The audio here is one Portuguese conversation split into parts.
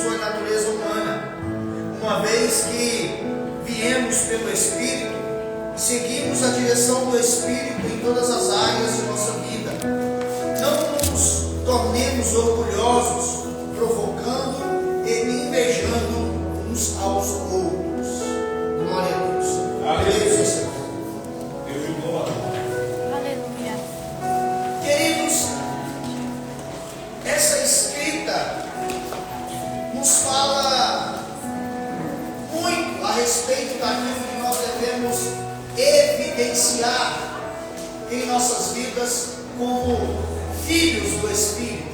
sua natureza humana, uma vez que viemos pelo Espírito e seguimos a direção do Espírito em todas as áreas de nossa vida. Não nos tornemos orgulhosos, provocando e invejando uns aos outros. Glória a Deus. Aleluia, Senhor. Deus de glória. Aleluia. Queridos, essa escrita nos fala muito a respeito daquilo que nós devemos evidenciar em nossas vidas como filhos do Espírito,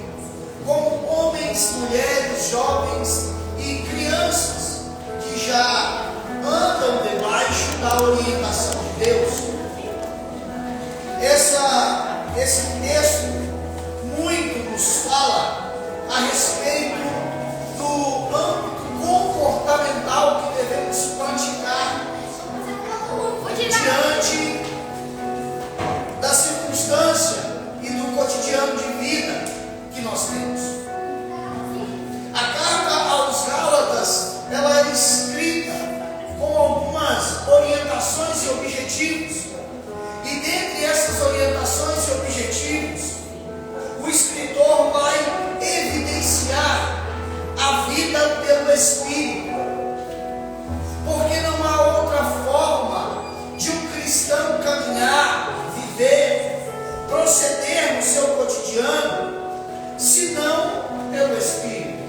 como homens, mulheres, jovens e crianças que já andam debaixo da orientação de Deus. Esse texto muito nos fala a respeito do âmbito comportamental que devemos praticar diante da circunstância e do cotidiano de vida que nós temos. A carta aos Gálatas, ela é escrita com algumas orientações e objetivos. E dentre essas orientações e objetivos, o escritor vai evidenciar a vida pelo Espírito. Porque não há outra forma de um cristão caminhar, viver, proceder no seu cotidiano, senão pelo Espírito.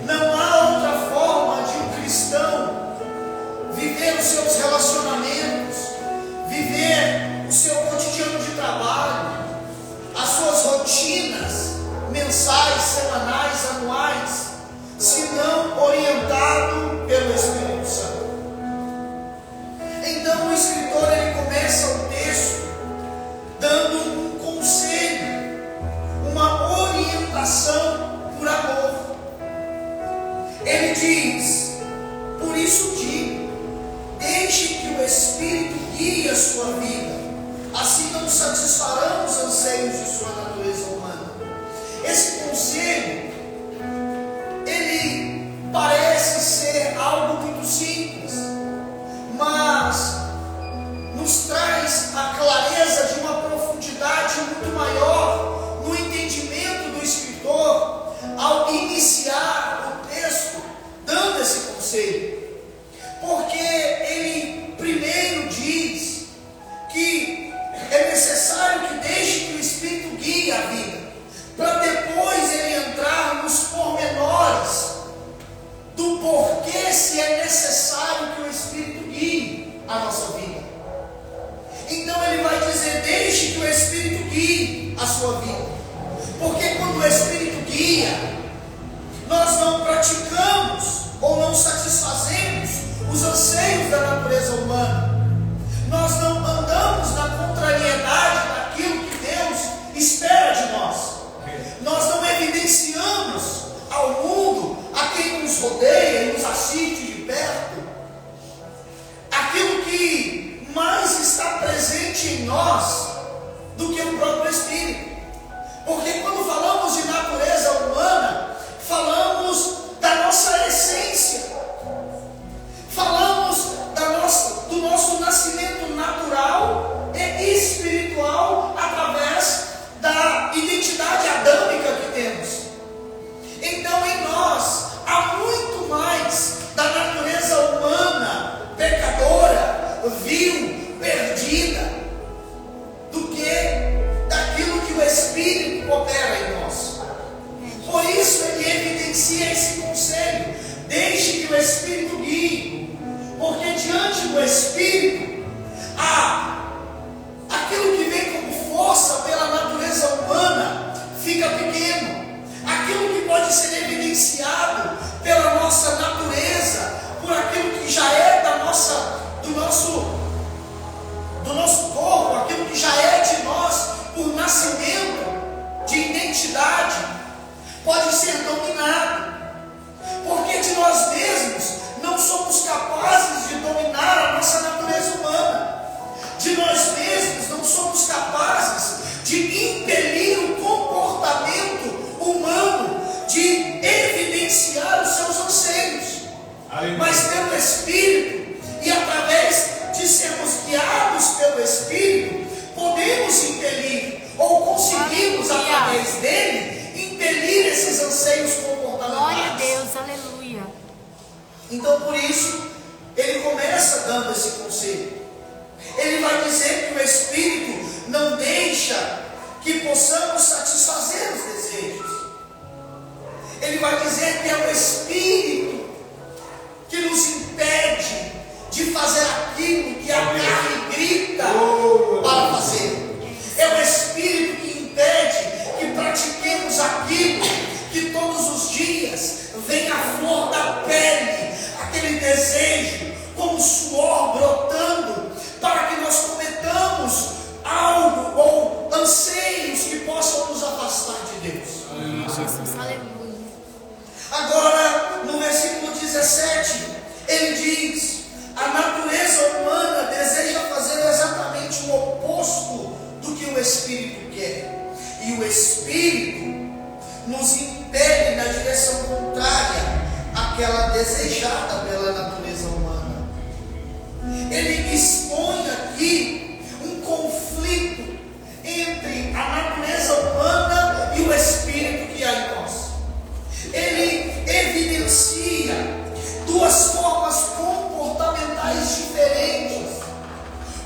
Não há outra forma de um cristão viver os seus relacionamentos, viver o seu cotidiano de trabalho, as suas rotinas mensais, semanais, anuais, senão orientado pelo Espírito Santo. Então o escritor ele começa o texto dando um conselho, uma orientação por amor. Ele diz: por isso digo, deixe que o Espírito guie a sua vida, assim não satisfarão os anseios de sua natureza humana. Esse conselho, ele parece ser algo muito simples, mas nos traz a clareza de uma profundidade muito maior no entendimento do escritor ao iniciar o texto dando esse conselho. Porque ele primeiro diz que é necessário que deixe que o Espírito guie a vida, para depois ele entrar nos pormenores do porquê se é necessário que o Espírito guie a nossa vida. Então ele vai dizer: deixe que o Espírito guie a sua vida, porque quando o Espírito guia, nós não praticamos ou não satisfazemos os anseios da natureza humana. Nós não andamos na contrariedade daquilo que Deus espera de nós. Nós não evidenciamos ao mundo, a quem nos rodeia e nos assiste de perto, aquilo que mais está presente em nós do que o próprio Espírito. Porque quando falamos de natureza humana, falamos da nossa essência, falamos do nosso nascimento natural e espiritual através da identidade adâmica que temos. Então em nós há muito mais da natureza humana, pecadora, vil, perdida, do que daquilo que o Espírito opera em nós. Por isso ele evidencia esse conselho: deixe que o Espírito guie, porque diante do Espírito aquilo que vem como força pela natureza humana fica pequeno. Aquilo que pode ser evidenciado pela nossa natureza, por aquilo que já é do nosso corpo, aquilo que já é de nós por nascimento, de identidade, pode ser dominado. Porque de nós mesmos não somos capazes de dominar a nossa natureza humana. De nós mesmos não somos capazes de impelir o comportamento humano, de evidenciar mas pelo Espírito, e através de sermos guiados pelo Espírito, podemos impelir, ou conseguimos, através dele, impelir esses anseios comportamentais. Glória a Deus, aleluia. Então, por isso, ele começa dando esse conselho. Ele vai dizer que o Espírito não deixa que possamos satisfazer os desejos. Ele vai dizer que é o Espírito que nos impede de fazer aquilo que a carne grita para fazer. É o Espírito que impede que pratiquemos aquilo que todos os dias vem à flor da pele, aquele desejo, como suor brotando, para que nós cometamos algo ou anseios que possam nos afastar de Deus. Jesus, aleluia. Agora, no versículo 17, ele diz: a natureza humana deseja fazer exatamente o oposto do que o Espírito quer, e o Espírito nos impele na direção contrária àquela desejada pela natureza humana. Ele expõe aqui um conflito entre a natureza humana e o Espírito que há em nós. Ele evidencia duas formas comportamentais diferentes.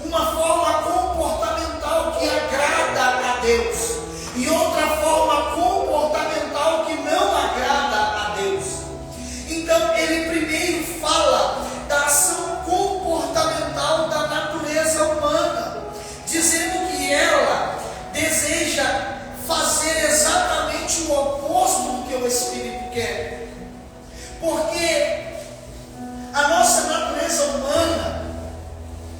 Uma forma comportamental que agrada a Deus, e outra forma comportamental que não agrada a Deus. Então ele primeiro fala da ação comportamental da natureza humana, dizendo que ela deseja fazer exatamente o oposto do que o Espírito quer. Porque a nossa natureza humana,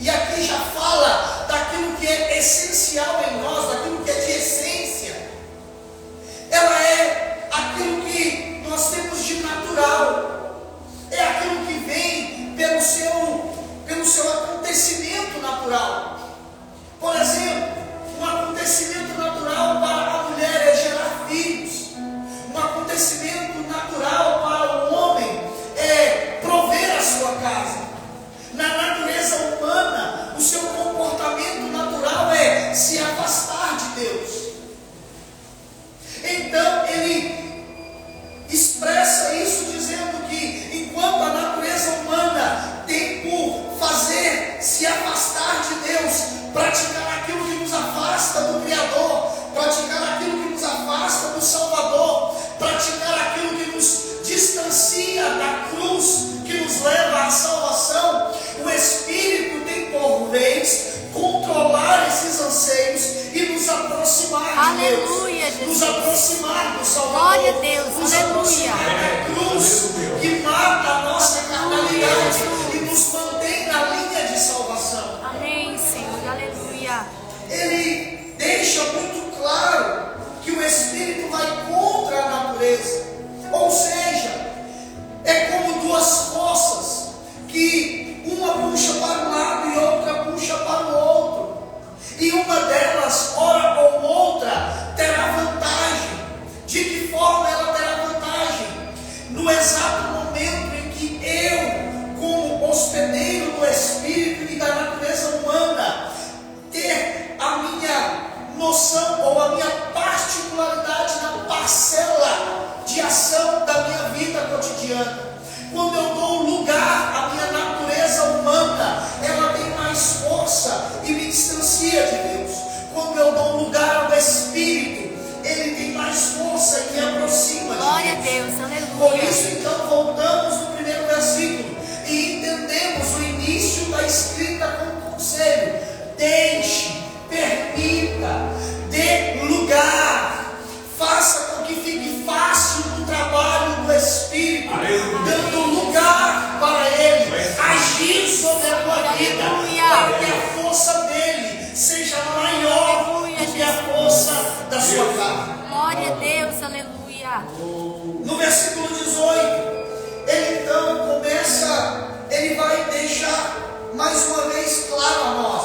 e aqui já fala daquilo que é essencial em nós, daquilo que é de essência, ela é aquilo que nós temos de natural, é aquilo que vem pelo seu acontecimento natural. Por exemplo, um acontecimento natural para a mulher é gerar filhos, um acontecimento natural para o homem é prover a sua casa. Na natureza humana, o seu comportamento natural é se afastar de Deus. Então ele expressa isso dizendo que enquanto a natureza humana tem por fazer se afastar de Deus, praticar aquilo que nos afasta do Criador, praticar aquilo que nos afasta do Salvador, praticar aquilo que nos distancia da cruz que nos leva à salvação, o Espírito tem por vez controlar esses anseios e nos aproximar de Deus, Jesus. nos aproximar do Salvador, Glória a Deus, nos aleluia. aproximar da cruz que mata a nossa carnalidade e nos mantém na linha de salvação. Amém, Senhor, aleluia. Ele deixa muito claro que o Espírito vai contra a natureza, ou seja, é como duas forças que uma puxa para um lado e outra puxa para o outro, e uma delas, ora ou outra, terá vantagem. De que forma ela terá vantagem? No exato momento em que eu, como hospedeiro do Espírito e da natureza humana, ter a minha noção ou a minha particularidade na parcela de ação da minha vida cotidiana. Quando eu dou lugar à minha natureza humana, ela tem mais força e me distancia de Deus. Quando eu dou lugar ao Espírito, ele tem mais força e me aproxima de Deus. Glória a Deus, aleluia. Por isso, então, voltamos no primeiro versículo e entendemos o início da escrita como conselho: deixe, permita, dê lugar, faça com que fique fácil o trabalho do Espírito, dando lugar para Ele agir sobre a tua vida, para que a força dele seja maior do que a força da sua carne. Glória a Deus, aleluia. No versículo 18, ele então começa, ele vai deixar mais uma vez claro a nós,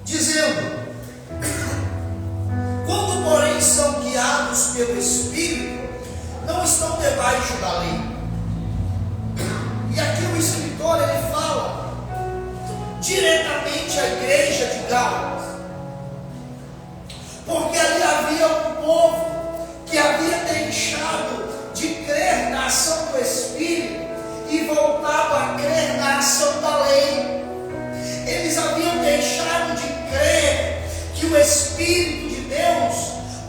dizendo: quando porém são guiados pelo Espírito, não não estão debaixo da lei. E aqui o escritor ele fala diretamente à igreja de Gálatas, porque ali havia um povo que havia deixado de crer na ação do Espírito e voltado a crer na ação da lei. Eles haviam deixado de crer que o Espírito de Deus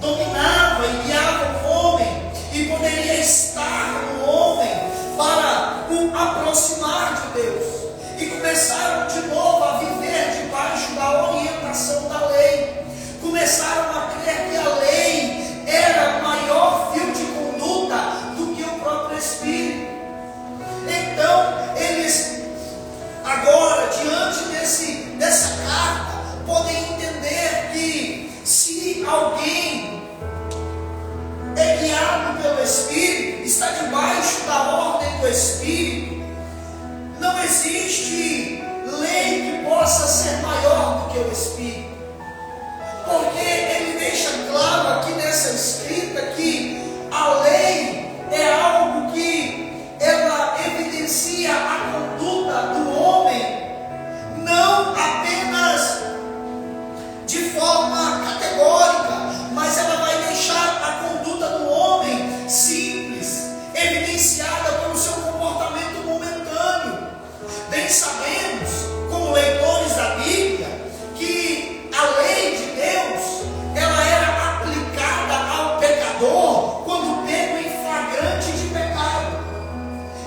dominava e guiava o homem e poderia estar no homem para o aproximar de Deus, e começaram de novo a viver debaixo da orientação da lei. Começaram a crer que a lei era maior fio de conduta do que o próprio Espírito. Então eles agora, diante dessa carta, podem entender que se alguém é guiado pelo Espírito, está debaixo da ordem do Espírito, não existe lei que possa ser maior do que o Espírito, porque ele deixa claro aqui nessa escrita que a lei é algo que ela evidencia a conduta do homem, não apenas de forma categórica, mas ela vai deixar a conduta do homem simples, evidenciada pelo seu comportamento momentâneo. Bem sabemos, como leitores da Bíblia, que a lei de Deus, ela era aplicada ao pecador quando pego em flagrante de pecado.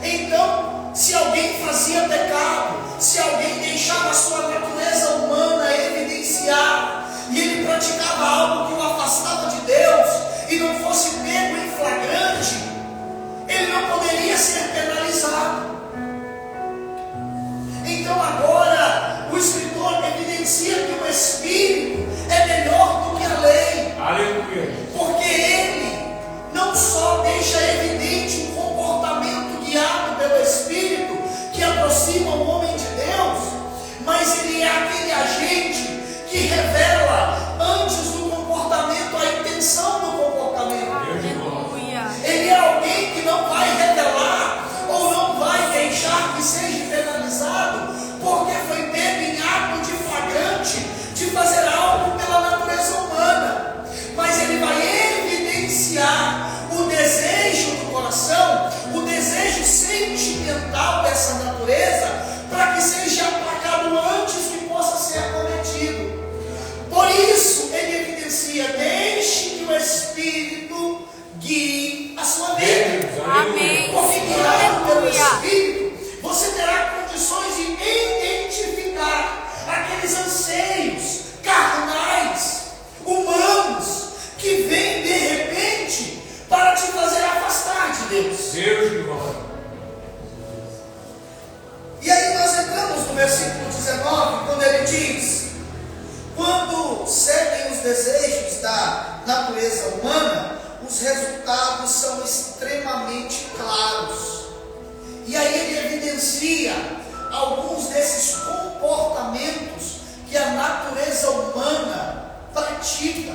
Então, se alguém fazia pecado, se alguém deixava a sua natureza humana evidenciar, e ele praticava algo que o afastava de Deus, e não fosse pego em flagrante, ele não poderia ser penalizado. Então agora, o escritor evidencia que o Espírito é melhor do que a lei. Aleluia. Porque ele não só deixa evidente um comportamento guiado pelo Espírito que aproxima o homem de Deus, mas ele é aquele agente que revela antes do comportamento a intenção do comportamento. Aleluia. Ele é alguém que não vai revelar ou não vai deixar que seja penalizado porque foi pego em ato de flagrante de fazer algo pela natureza humana, mas ele vai evidenciar o desejo do coração, o desejo sentimental dessa natureza, para que seja aplacado antes que possa ser acometido. Por isso ele evidencia: deixe que o Espírito guie a sua vida. Amém. Porque guiado pelo Aleluia. Espírito, você terá condições de identificar aqueles anseios carnais, humanos, que vêm de repente para te fazer afastar de Deus. Deus de glória. E aí nós entramos no versículo 19, quando ele diz: quando seguem os desejos da natureza humana, os resultados são extremamente claros. E aí ele evidencia alguns desses comportamentos que a natureza humana pratica,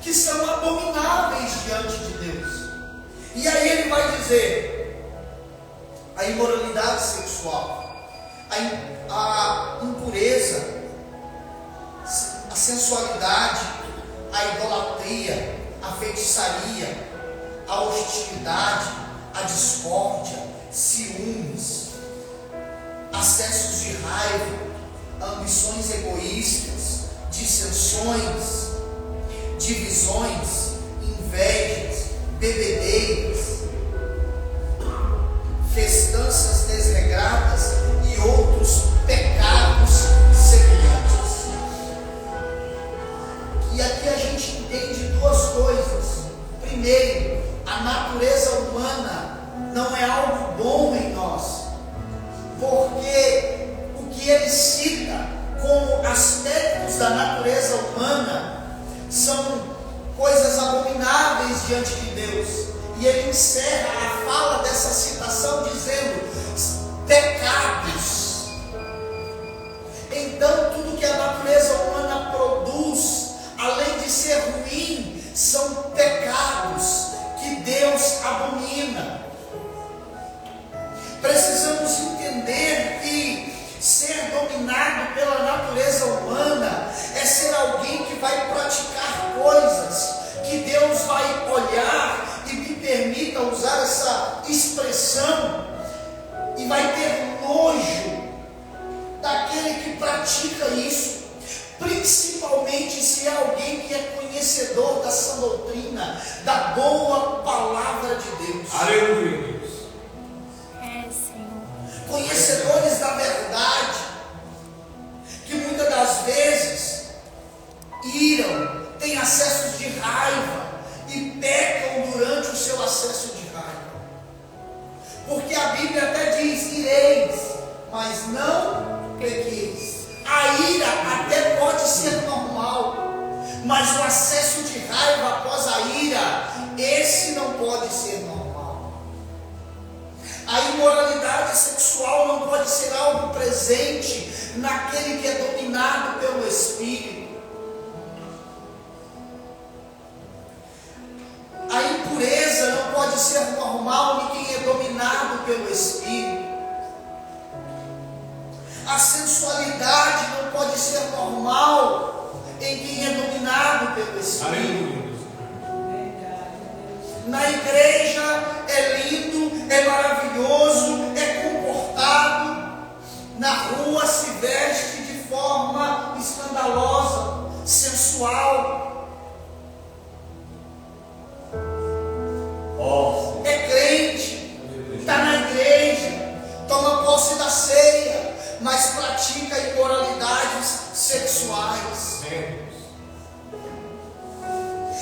que são abomináveis diante de Deus. E aí ele vai dizer: a imoralidade sexual, a impureza, a sensualidade, a idolatria, a feitiçaria, a hostilidade, a discórdia, ciúmes, acessos de raiva, ambições egoístas, dissensões, divisões, invejas, bebedeiras, festanças desregradas e outros pecados semelhantes. E aqui a gente entende duas coisas. Primeiro, a natureza humana não é algo bom em nós, porque o que ele cita como aspectos da natureza humana são coisas abomináveis diante de Deus. E ele encerra a fala dessa citação dizendo: pecados. Então tudo que a natureza humana produz, além de ser ruim, são pecados que Deus abomina. Precisamos entender que ser dominado pela natureza humana é ser alguém que vai praticar coisas que Deus vai olhar e me permita usar essa expressão e vai ter nojo daquele que pratica isso, principalmente se é alguém que é conhecedor da sã doutrina, da boa palavra de Deus. Aleluia. Senhor. Conhecedores da verdade, que muitas das vezes iram, têm acessos de raiva e pecam durante o seu acesso de raiva. Porque a Bíblia até diz: ireis, mas não pequeis. A ira até pode ser normal, mas o acesso de raiva após a ira, esse não pode ser normal. A imoralidade sexual não pode ser algo presente naquele que é dominado pelo Espírito. A impureza não pode ser normal em quem é dominado pelo Espírito. A sensualidade não pode ser normal em quem é dominado pelo Espírito. Aleluia. Na igreja é lindo, é maravilhoso, é comportado. Na rua se veste de forma escandalosa, sensual. É crente, está na igreja, toma posse da ceia, mas pratica imoralidades sexuais.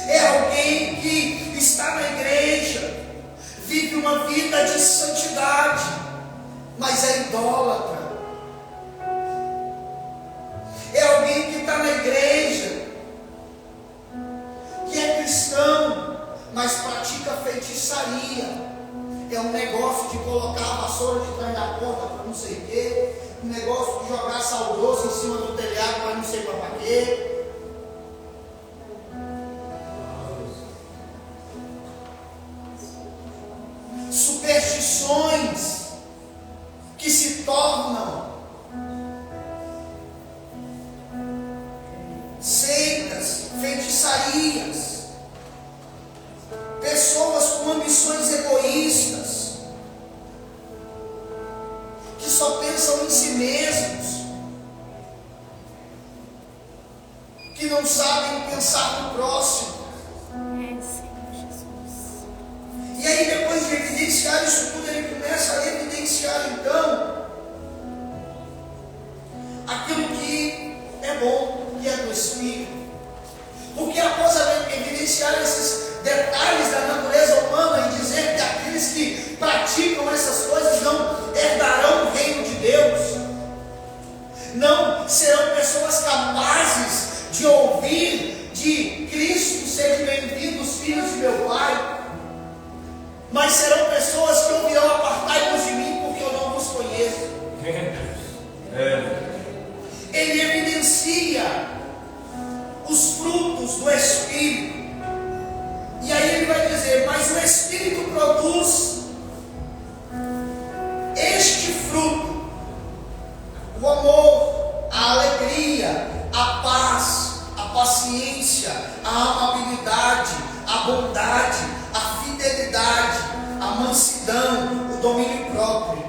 É alguém que está na igreja, vive uma vida de santidade, mas é idólatra. É alguém que está na igreja, que é cristão, mas pratica feitiçaria. É um negócio de colocar a vassoura de trás da porta para não sei o quê, um negócio de jogar saudoso em cima do telhado para não sei para quê. Superstições que se tornam seitas, feitiçarias. Pessoas com ambições egoístas, que só pensam em si mesmos, que não sabem pensar no próximo. Senhor Jesus. E aí, depois de evidenciar isso tudo, ele começa a evidenciar então aquilo que é bom, que é do Espírito. Porque após evidenciar esses detalhes da natureza humana e dizer que aqueles que praticam essas coisas não herdarão o reino de Deus, não serão pessoas capazes de ouvir de Cristo: sede bem-vindos, filhos de meu Pai, mas serão pessoas que ouvirão: apartai-vos de mim, porque eu não vos conheço. Ele evidencia os frutos do Espírito. E aí ele vai dizer: mas o Espírito produz este fruto: o amor, a alegria, a paz, a paciência, a amabilidade, a bondade, a fidelidade, a mansidão, o domínio próprio.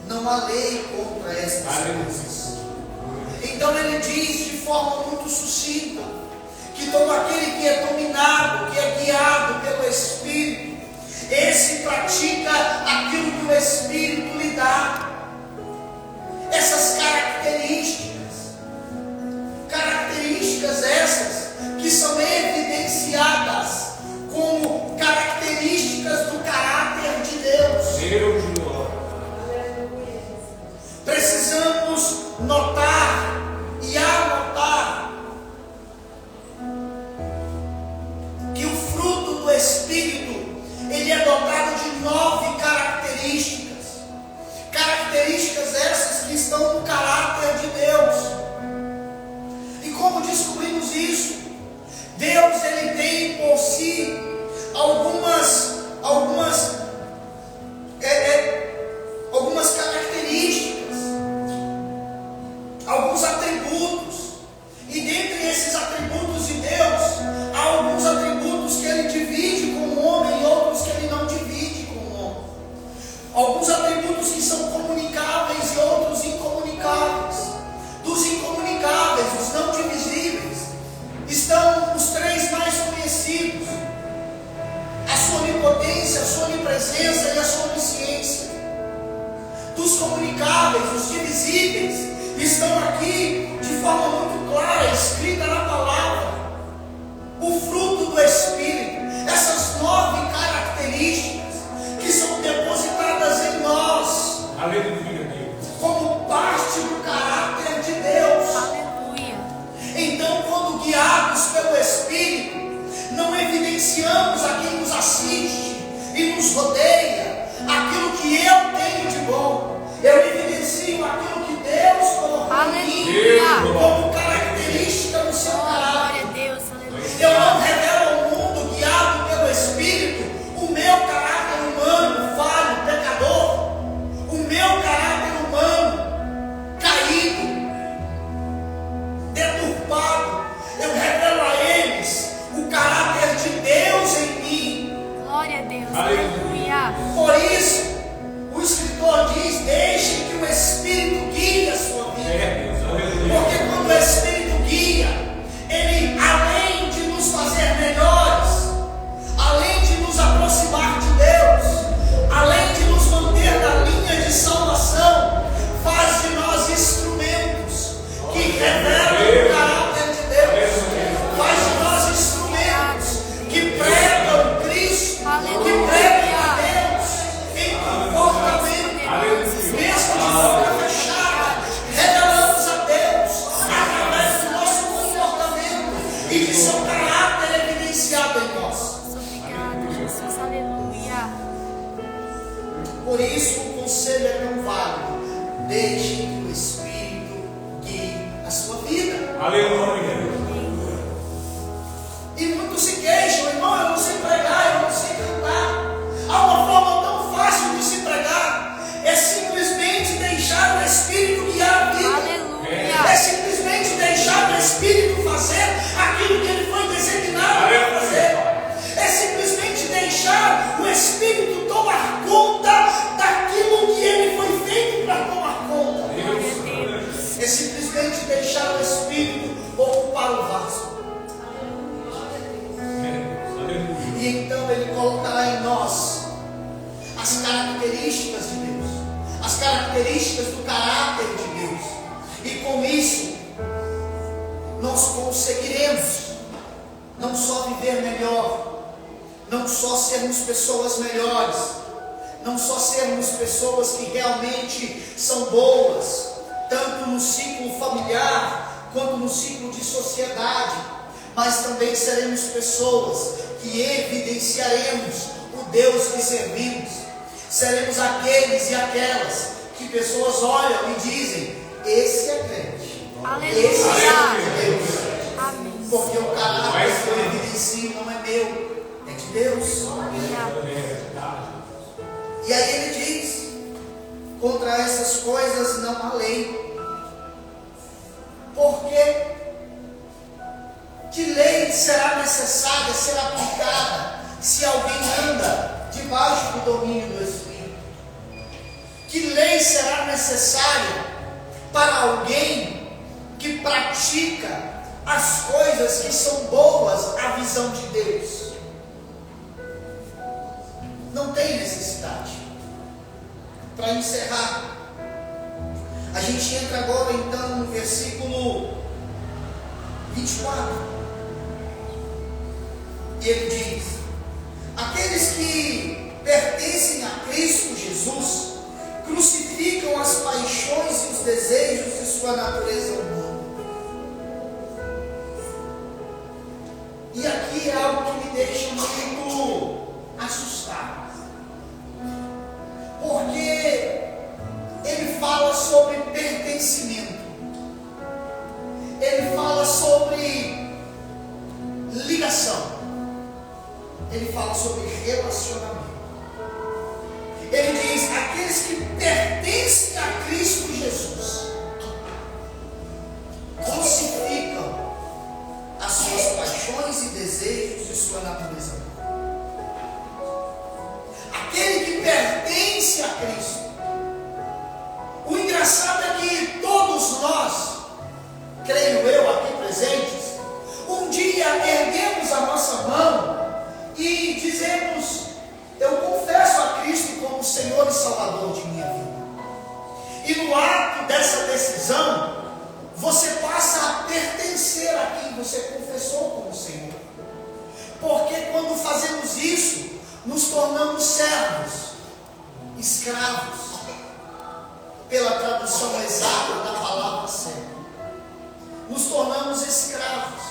Não há lei contra estas coisas. Então ele diz de forma muito sucinta que todo aquele que é dominado, que é guiado pelo Espírito, esse pratica aquilo que o Espírito lhe dá. Essas características essas que são evidenciadas como características do caráter de Deus. Precisamos notar e anotar que o fruto do Espírito, ele é dotado de 9 características. Características essas que estão no caráter de Deus. E como descobrimos isso? Deus, ele tem por si algumas onipotência, a sua onipresença e a sua onisciência. Dos comunicáveis, os divisíveis, estão aqui de forma muito clara, escrita na palavra. O fruto do Espírito, essas 9 características que são depositadas em nós. Aleluia, Deus. Como parte do caráter de Deus. Aleluia. Então, quando guiados pelo Espírito, não evidenciamos a quem nos assiste e nos rodeia aquilo que eu tenho de bom. Eu evidencio aquilo que Deus colocou em mim como característica do seu caráter. Glória a Deus, aleluia. Eu não revelo ao mundo, guiado pelo Espírito, o meu caráter humano, falho, pecador, o meu caráter humano, caído, deturpado. Eu revelo a eles o caráter de Deus em mim. Glória a Deus, aleluia. Por isso, o escritor diz: deixe que o Espírito guie a sua vida. Porque quando o Espírito guia, ele, além de nos fazer melhores, além de nos aproximar de Deus, além de nos manter na linha de salvação, faz de nós instrumentos que revelam o caráter de Deus, faz de nós instrumentos que pregam Cristo, que pregam a Deus em comportamento, mesmo de boca fechada, revelamos a Deus através do nosso comportamento e de seu caráter evidenciado em nós. Obrigada, Jesus, aleluia. Por isso o conselho é tão válido: deixe que o Espírito guie a sua vida. Aleluia. E muitos se queixam: irmão, eu não sei pregar, eu não sei cantar. Há uma forma tão fácil de se pregar, é simplesmente deixar o Espírito guiar a vida. Aleluia. É simplesmente deixar o Espírito fazer aquilo que ele foi designado para fazer. É simplesmente deixar o Espírito tomar conta daquilo que ele foi feito para tomar conta. É simplesmente deixar o Espírito ocupar o vaso. E então ele colocará em nós as características de Deus, as características do caráter de Deus. E com isso, nós conseguiremos não só viver melhor, não só sermos pessoas melhores, não só sermos pessoas que realmente são boas, tanto no ciclo familiar, quanto no ciclo de sociedade, mas também seremos pessoas que evidenciaremos o Deus que servimos. Seremos aqueles e aquelas que pessoas olham e dizem: esse é crente, esse é de Deus. Amém. Porque o caráter que eu evidencio não é meu, é de Deus. E aí ele diz: contra essas coisas não há lei. Porque que lei será necessária ser aplicada se alguém anda debaixo do domínio do Espírito? Que lei será necessária para alguém que pratica as coisas que são boas à visão de Deus? Não tem necessidade. Para encerrar, a gente entra agora então no versículo 24. E ele diz: aqueles que pertencem a Cristo Jesus crucificam as paixões e os desejos de sua natureza humana. E aqui é algo que me deixa muito assustado, porque ele fala sobre pertencimento, ele fala sobre ligação, ele fala sobre relacionamento. Ele diz: aqueles que pertencem a Cristo Jesus crucificam as suas paixões e desejos de sua natureza. Aquele que pertence a Cristo. O engraçado é que todos nós, creio eu aqui presentes, um dia erguemos a nossa mão e dizemos: essa decisão, você passa a pertencer a quem você confessou como Senhor. Porque quando fazemos isso, nos tornamos servos, escravos, pela tradução exata da palavra servo. Nos tornamos escravos.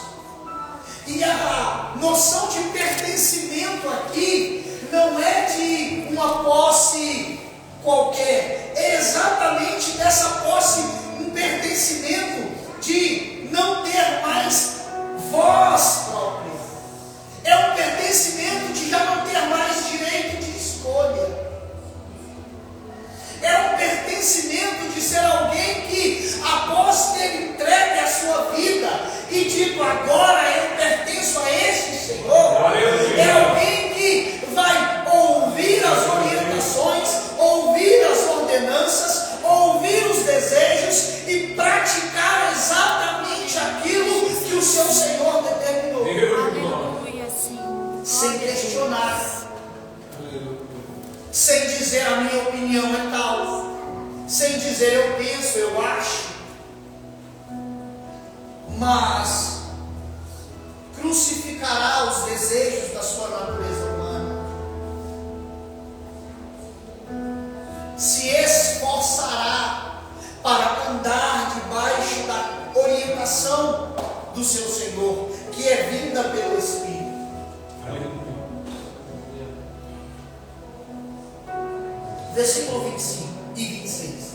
E a noção de pertencimento aqui não é de uma posse qualquer, é exatamente dessa posse, um pertencimento de não ter mais voz própria. É um pertencimento de já não ter mais direito de escolha. É um pertencimento de ser alguém que, após ter entregue a sua vida e dito agora eu pertenço a este Senhor, é alguém que vai ouvir as orientações, ouvir as ordenanças, ouvir os desejos e praticar exatamente aquilo que o seu Senhor determinou. Aleluia, sim. Sem questionar, sem dizer a minha opinião é tal, sem dizer eu penso, eu acho, mas crucificará os desejos da sua natureza humana, se esforçará para andar debaixo da orientação do seu Senhor, que é vinda pelo Espírito. Versículo 25 e 26.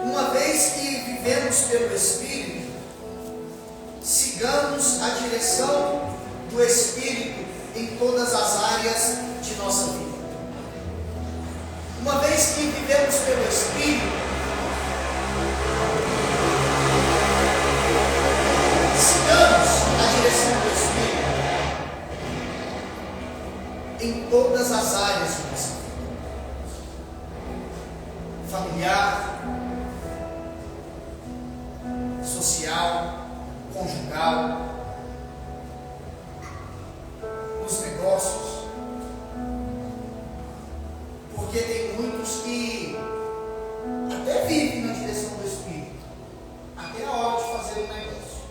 Uma vez que vivemos pelo Espírito, sigamos a direção do Espírito em todas as áreas de nossa vida. Uma vez que vivemos pelo Espírito, sigamos a direção do Espírito em todas as áreas de nossa vida. Familiar, social, conjugal, nos negócios, porque tem muitos que até vivem na direção do Espírito, até a hora de fazer o negócio,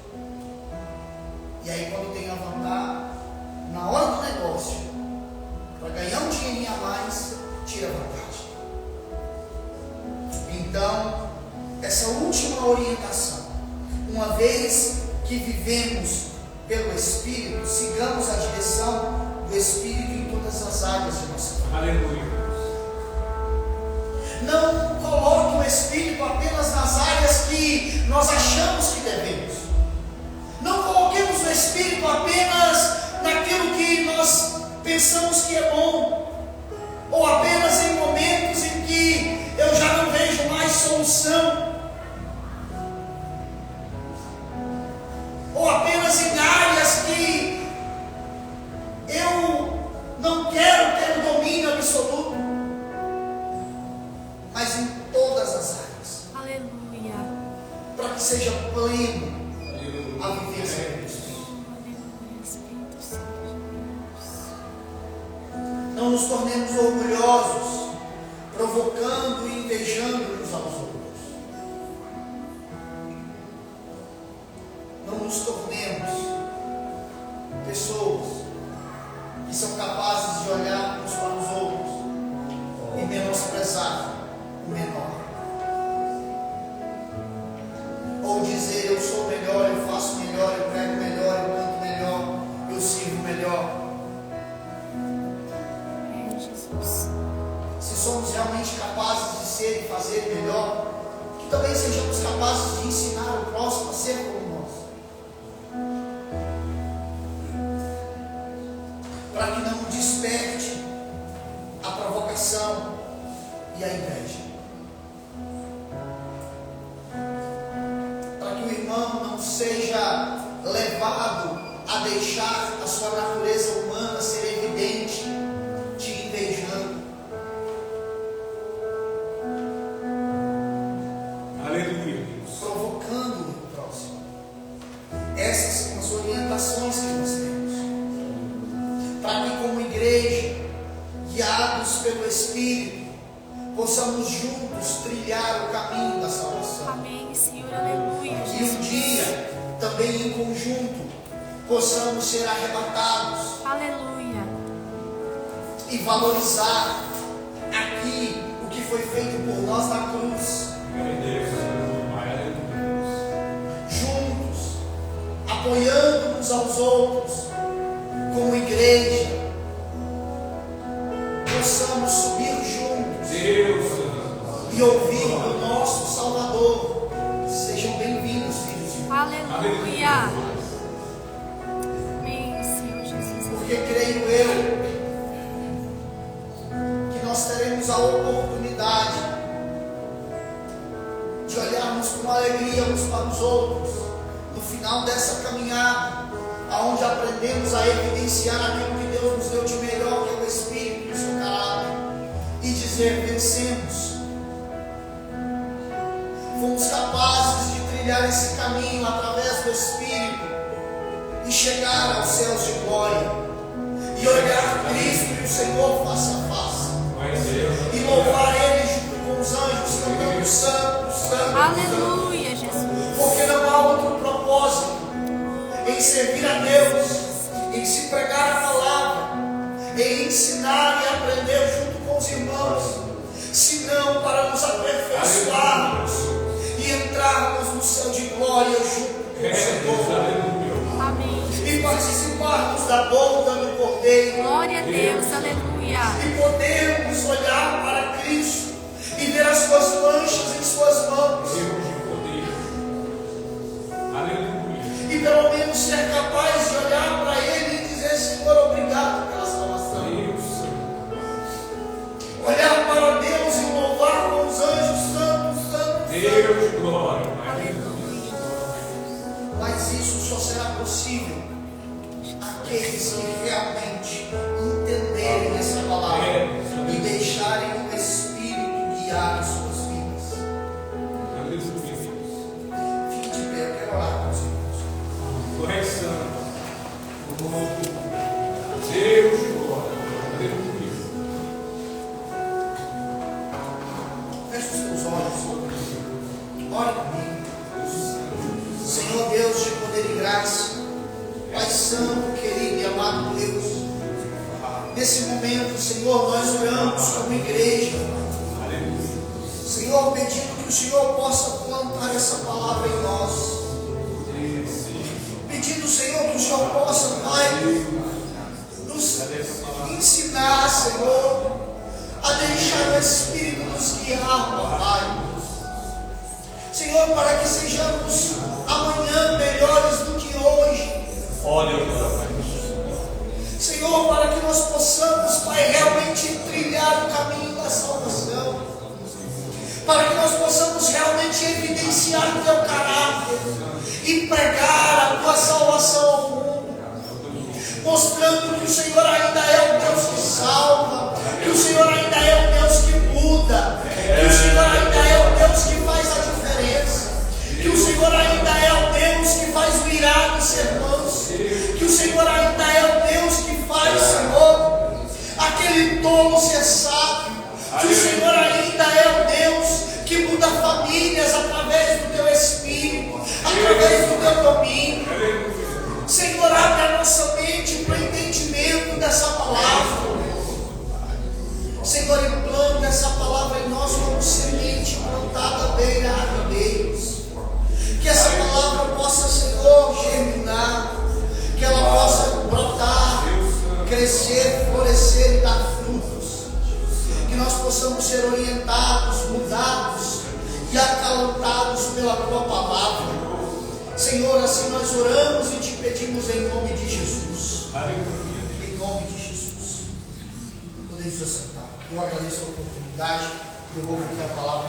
e aí quando tem a vontade, na hora do negócio, para ganhar um dinheirinho a mais, tira vantagem. Então, essa última orientação, uma vez que vivemos pelo Espírito, sigamos a direção do Espírito em todas as áreas de nossa vida. Aleluia. Não coloque o Espírito apenas nas áreas que nós achamos que devemos. Não coloquemos o Espírito apenas naquilo que nós pensamos que é bom, ou apenas em momentos em que eu já não vejo mais solução, ou apenas em áreas que eu não quero ter o domínio absoluto, mas em todas as áreas. Aleluia. Para que seja pleno a vivência de Cristo. Aleluia, Espírito Santo de Deus. Não nos tornemos orgulhosos, provocando e invejando uns aos outros. Não nos tornemos pessoas que são capazes de olhar uns para os outros e menosprezar o menor. Ou dizer eu sou melhor, eu faço melhor, eu prego melhor, eu canto melhor, eu sirvo melhor. É, Jesus. Se somos realmente capazes de ser e fazer melhor, que também sejamos capazes de ensinar o próximo a ser como nós. Para que não desperte a provocação e a inveja. Para que o irmão não seja levado a deixar a sua natureza humana ser evidente, te invejando. Aleluia, Deus. Provocando o próximo. Essas são as orientações que nós temos. Para que como igreja, guiados pelo Espírito, possamos juntos trilhar o caminho da salvação. Amém, Senhor, aleluia, E um Jesus. dia, também em conjunto, possamos ser arrebatados Aleluia. e valorizar aqui o que foi feito por nós na cruz. Juntos, apoiando uns aos outros, como igreja, possamos subir juntos e ouvir o nosso Salvador. Sejam bem-vindos, filhos de Deus. Aleluia. Amém, Senhor Jesus. Porque creio eu que nós teremos a oportunidade de olharmos com alegria uns para os outros no final dessa caminhada, aonde aprendemos a evidenciar aquilo que Deus nos deu de melhor, que é o Espírito e o seu caráter, e dizer: vencemos. Fomos capazes de trilhar esse caminho através do Espírito e chegar aos céus de glória e olhar Cristo e o Senhor face a face e louvar Ele junto com os anjos, cantando santo, santo, santo. Aleluia, Jesus. Porque não há outro propósito em servir a Deus, em se pregar a palavra, em ensinar e aprender junto com os irmãos, senão para nos aperfeiçoarmos e entrarmos no céu de glória junto com o Senhor Amém. e participarmos da boda do Cordeiro Glória a Deus, aleluia. e podermos olhar para Cristo e ver as suas manchas em suas mãos e pelo menos ser capaz de olhar para Ele e dizer: Senhor, obrigado pela salvação. Olhar para Deus e louvar com os anjos: santo, santo, santo. Aleluia. Mas isso só será possível àqueles que realmente entenderem essa palavra e deixarem o Espírito guiar as suas vidas. Fique de pé, eu quero orar com os irmãos. Deus de glória. Aleluia. Feche os teus olhos. Ore comigo. Senhor Deus de poder e graça, Pai Santo, querido e amado Deus, nesse momento, Senhor, nós oramos como igreja, Senhor, pedindo que o Senhor possa plantar essa palavra em nós, pedindo, Senhor, que o Senhor possa, Pai, nos ensinar, Senhor, a deixar o Espírito nos guiar, Pai. Senhor, para que sejamos amanhã melhores do que hoje. Senhor, para que nós possamos, Pai, realmente trilhar o caminho da salvação, para que nós possamos realmente evidenciar o Teu caráter e pregar a Tua salvação ao mundo, mostrando que o Senhor ainda é o Deus que salva, que o Senhor ainda é o Deus que muda, que o Senhor ainda é o Deus que faz a diferença, que o Senhor ainda é o Deus que faz o irado ser manso, que o Senhor ainda é o Deus que faz, Senhor, aquele tolo ser sábio, que o Senhor ainda é o Deus que muda famílias através do Teu Espírito, através do Teu domínio. Senhor, abre a nossa mente para o entendimento dessa palavra. Senhor, implanta essa palavra em nós como semente plantada à beira de Deus. Que essa palavra possa, Senhor, germinar, que ela possa brotar, crescer, florescer e dar frutos. Que nós possamos ser orientados, mudados e acalantados pela Tua palavra. Senhor, assim nós oramos e te pedimos em nome de Jesus. Em nome de Jesus. Podemos assentar. Eu agradeço a oportunidade. Eu vou colocar a palavra.